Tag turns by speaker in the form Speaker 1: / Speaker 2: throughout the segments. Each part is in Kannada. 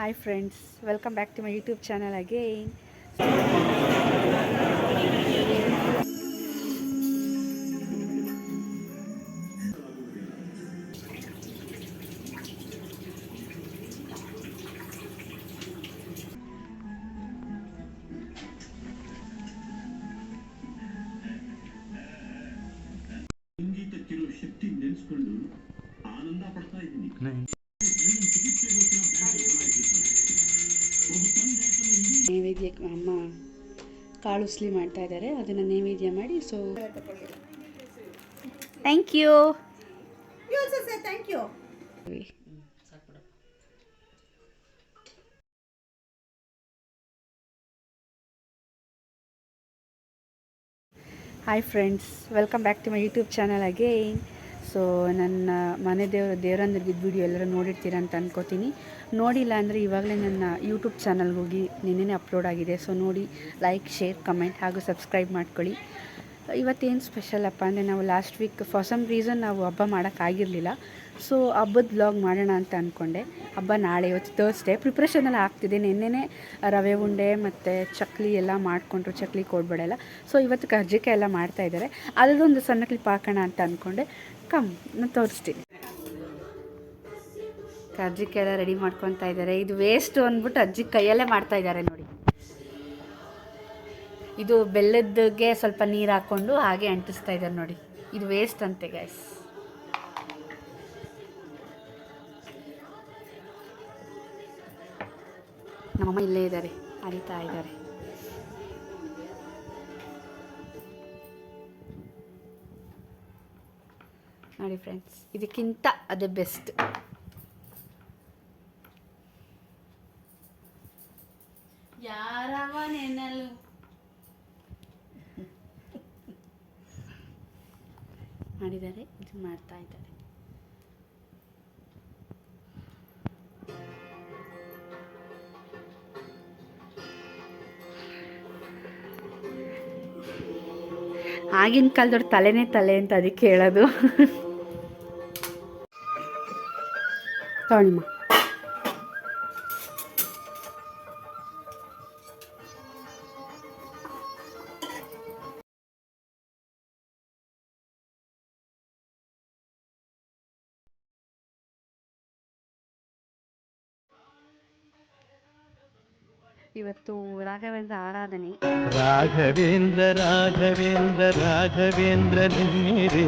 Speaker 1: Hi friends, welcome back to my YouTube channel again.
Speaker 2: ಸಂಗೀತಕ್ಕಿರೋ ಶಕ್ತಿ ನೆನೆಸ್ಕೊಂಡು ಆನಂದ ಪಡ್ತಾ ಇದ್ದೀನಿ.
Speaker 1: ನೈವೇದ್ಯಕ್ಕೆ ಅಮ್ಮ ಕಾಳು ಉಸ್ಲಿ ಮಾಡ್ತಾ ಇದ್ದಾರೆ, ಅದನ್ನು ನೈವೇದ್ಯ ಮಾಡಿ. So thank you.
Speaker 3: You also say thank you.
Speaker 1: Hi friends, welcome back to my YouTube channel again. So ನನ್ನ ಮನೆ ದೇವರಂದ್ರೆ ವಿಡಿಯೋ ಎಲ್ಲರೂ ನೋಡಿರ್ತೀರ ಅಂತ ಅನ್ಕೋತೀನಿ. ನೋಡಿಲ್ಲ ಅಂದರೆ ಇವಾಗಲೇ ನನ್ನ ಯೂಟ್ಯೂಬ್ ಚಾನಲ್ಗೆ ಹೋಗಿ ನಿನ್ನೆ ಅಪ್ಲೋಡ್ ಆಗಿದೆ. ಸೊ ನೋಡಿ, ಲೈಕ್, ಶೇರ್, ಕಮೆಂಟ್ ಹಾಗೂ ಸಬ್ಸ್ಕ್ರೈಬ್ ಮಾಡ್ಕೊಳ್ಳಿ. ಇವತ್ತೇನು ಸ್ಪೆಷಲ್ ಅಪ್ಪ ಅಂದರೆ, ನಾವು last week for some reason ನಾವು ಹಬ್ಬ ಮಾಡೋಕ್ಕಾಗಿರಲಿಲ್ಲ. ಸೊ ಹಬ್ಬದ ವ್ಲಾಗ್ ಮಾಡೋಣ ಅಂತ ಅಂದ್ಕೊಂಡೆ. ಹಬ್ಬ ನಾಳೆ, ಇವತ್ತು ಥರ್ಸ್ಡೇ. ಪ್ರಿಪ್ರೇಷನ್ ಎಲ್ಲ ಆಗ್ತಿದೆ. ನಿನ್ನೆನೇ ರವೆ ಉಂಡೆ ಮತ್ತು ಚಕ್ಲಿ ಎಲ್ಲ ಮಾಡಿಕೊಂಡ್ರು, ಚಕ್ಲಿ ಕೋಡ್ಬಳೆ ಎಲ್ಲ. ಸೊ ಇವತ್ತು ಕರ್ಜಿಕಾಯಿ ಎಲ್ಲ ಮಾಡ್ತಾಯಿದ್ದಾರೆ. ಅದರದೊಂದು ಸಣ್ಣ ಕ್ಲಿಪ್ ಹಾಕೋಣ ಅಂತ ಅಂದ್ಕೊಂಡೆ. ನಾನು ತೋರಿಸ್ತೀನಿ. ಕರ್ಜಿಕಾಯಿ ಎಲ್ಲ ರೆಡಿ ಮಾಡ್ಕೊತಾ ಇದ್ದಾರೆ. ಇದು ವೇಸ್ಟು ಅಂದ್ಬಿಟ್ಟು ಅಜ್ಜಿ ಕೈಯಲ್ಲೇ ಮಾಡ್ತಾಯಿದ್ದಾರೆ ನೋಡಿ. ಇದು ಬೆಲ್ಲದ್ಗೆ ಸ್ವಲ್ಪ ನೀರು ಹಾಕ್ಕೊಂಡು ಹಾಗೆ ಅಂಟಿಸ್ತಾ ಇದ್ದಾರೆ ನೋಡಿ. ಇದು ವೇಸ್ಟ್ ಅಂತೆ ಗೈಸ್. ನಮ್ಮಮ್ಮ ಇಲ್ಲೇ ಇದ್ದಾರೆ, ಅರಿತಾ ಇದ್ದಾರೆ. ನೋಡಿ ಫ್ರೆಂಡ್ಸ್, ಇದಕ್ಕಿಂತ ಅದೇ ಬೆಸ್ಟ್. ಯಾರವ ನೆನಲು ಮಾಡಿದ್ದಾರೆ, ಇದು ಮಾಡ್ತಾ ಇದ್ದಾರೆ. ಆಗಿನ ಕಾಲದವ್ರ ತಲೆನೇ ತಲೆ ಅಂತ ಅದಕ್ಕೆ ಹೇಳೋದು. ತಗೊಳ್ಳಿಮ್ಮ. ಇವತ್ತು ರಾಘವೇಂದ್ರ ಆರಾಧನೆ.
Speaker 4: ರಾಘವೇಂದ್ರ ರಾಘವೇಂದ್ರ ರಾಘವೇಂದ್ರ ನೀರೇ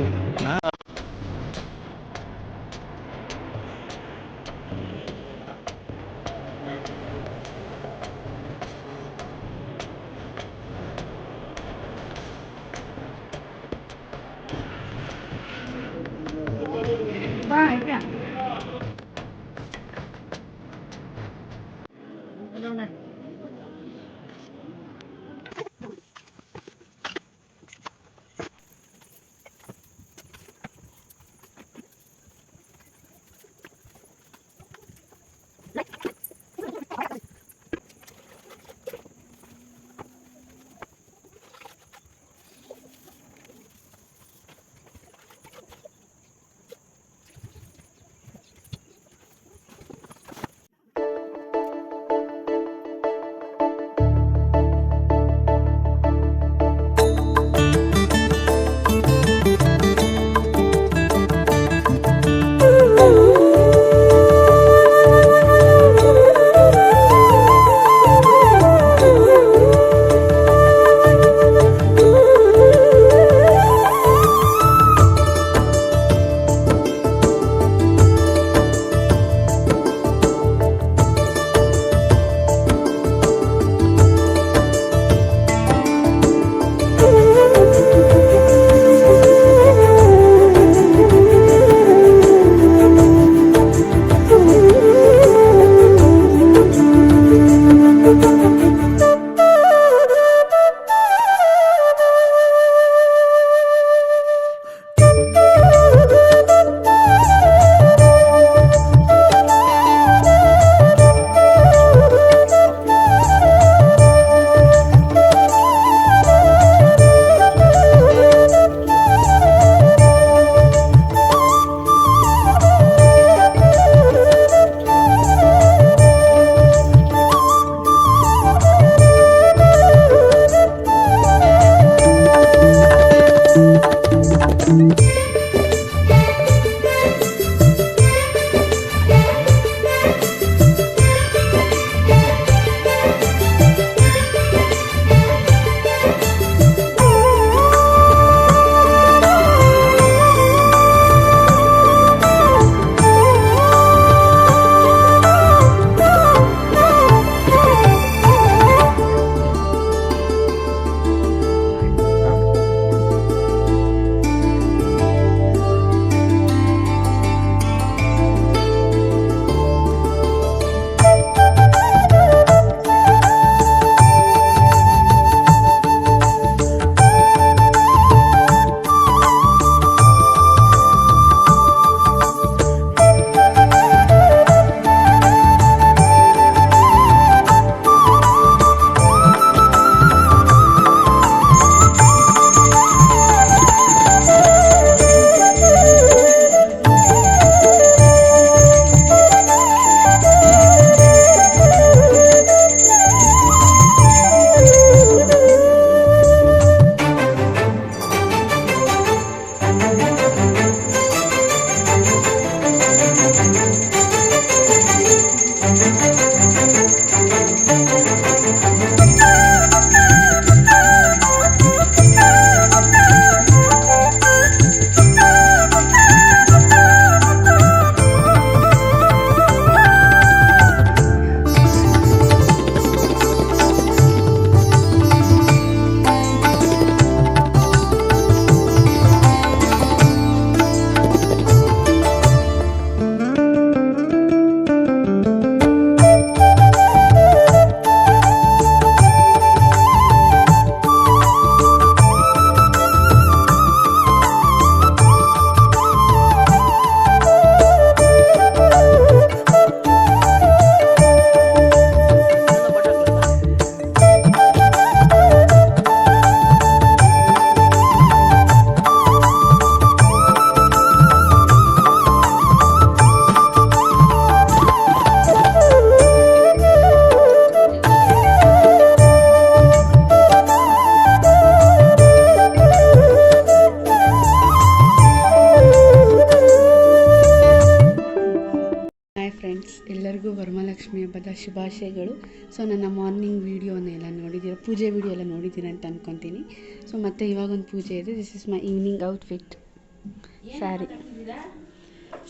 Speaker 1: ಹಾಯ್ ಫ್ರೆಂಡ್ಸ್, ಎಲ್ಲರಿಗೂ ವರಮಹಾಲಕ್ಷ್ಮಿ ಹಬ್ಬದ ಶುಭಾಶಯಗಳು. ಸೊ ನನ್ನ ಮಾರ್ನಿಂಗ್ ವೀಡಿಯೋನೆಲ್ಲ ನೋಡಿದ್ದೀರ, ಪೂಜೆ ವೀಡಿಯೋ ಎಲ್ಲ ನೋಡಿದ್ದೀರ ಅಂತ ಅಂದ್ಕೊತೀನಿ. ಸೊ ಮತ್ತು ಇವಾಗೊಂದು ಪೂಜೆ ಇದೆ. This is my evening outfit.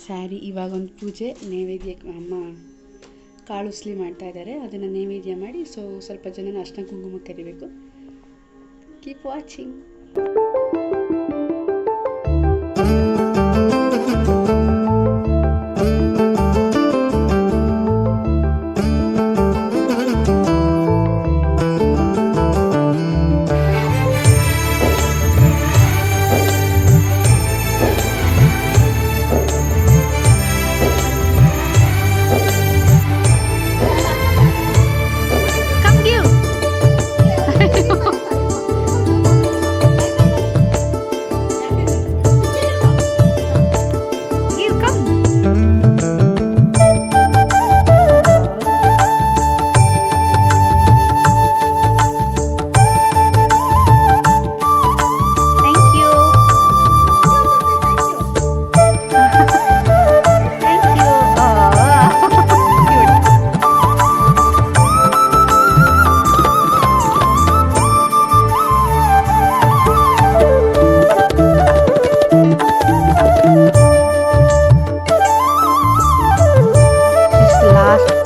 Speaker 1: Sari ಇವಾಗೊಂದು ಪೂಜೆ, ನೈವೇದ್ಯಕ್ಕೆ ಅಮ್ಮ ಕಾಳು ಉಸ್ಲಿ ಮಾಡ್ತಾ ಇದ್ದಾರೆ, ಅದನ್ನು ನೈವೇದ್ಯ ಮಾಡಿ ಸೊ ಸ್ವಲ್ಪ ಜನ ಅರ್ಶಿನ ಕುಂಕುಮ ಕರಿಬೇಕು. Keep watching.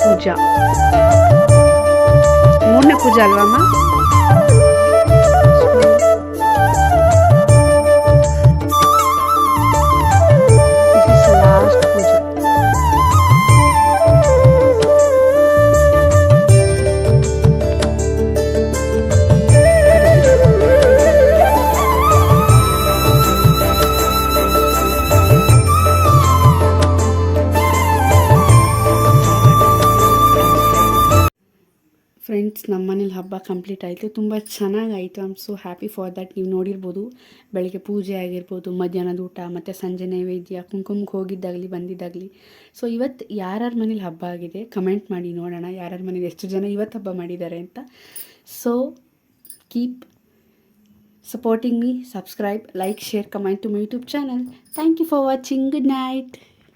Speaker 1: ಪೂಜಾ, ಮೂರನೇ ಪೂಜೆ ಅಲ್ವಮ್ಮ? ಲಾಸ್ಟ್ ಪೂಜೆ. ಫ್ರೆಂಡ್ಸ್, ನಮ್ಮ ಮನೇಲಿ ಹಬ್ಬ ಕಂಪ್ಲೀಟ್ ಆಯಿತು, ತುಂಬ ಚೆನ್ನಾಗಾಯಿತು. I am so happy for that. ನೀವು ನೋಡಿರ್ಬೋದು, ಬೆಳಗ್ಗೆ ಪೂಜೆ ಆಗಿರ್ಬೋದು, ಮಧ್ಯಾಹ್ನದ ಊಟ ಮತ್ತು ಸಂಜೆ ನೈವೇದ್ಯ, ಕುಂಕುಮಕ್ಕೆ ಹೋಗಿದ್ದಾಗಲಿ ಬಂದಿದ್ದಾಗಲಿ. ಸೊ ಇವತ್ತು ಯಾರ್ಯಾರ ಮನೇಲಿ ಹಬ್ಬ ಆಗಿದೆ ಕಮೆಂಟ್ ಮಾಡಿ ನೋಡೋಣ, ಯಾರ್ಯಾರ ಮನೇಲಿ ಎಷ್ಟು ಜನ ಇವತ್ತು ಹಬ್ಬ ಮಾಡಿದ್ದಾರೆ ಅಂತ. So keep supporting me, subscribe, like, share, comment to my YouTube channel. Thank you for watching. Good night.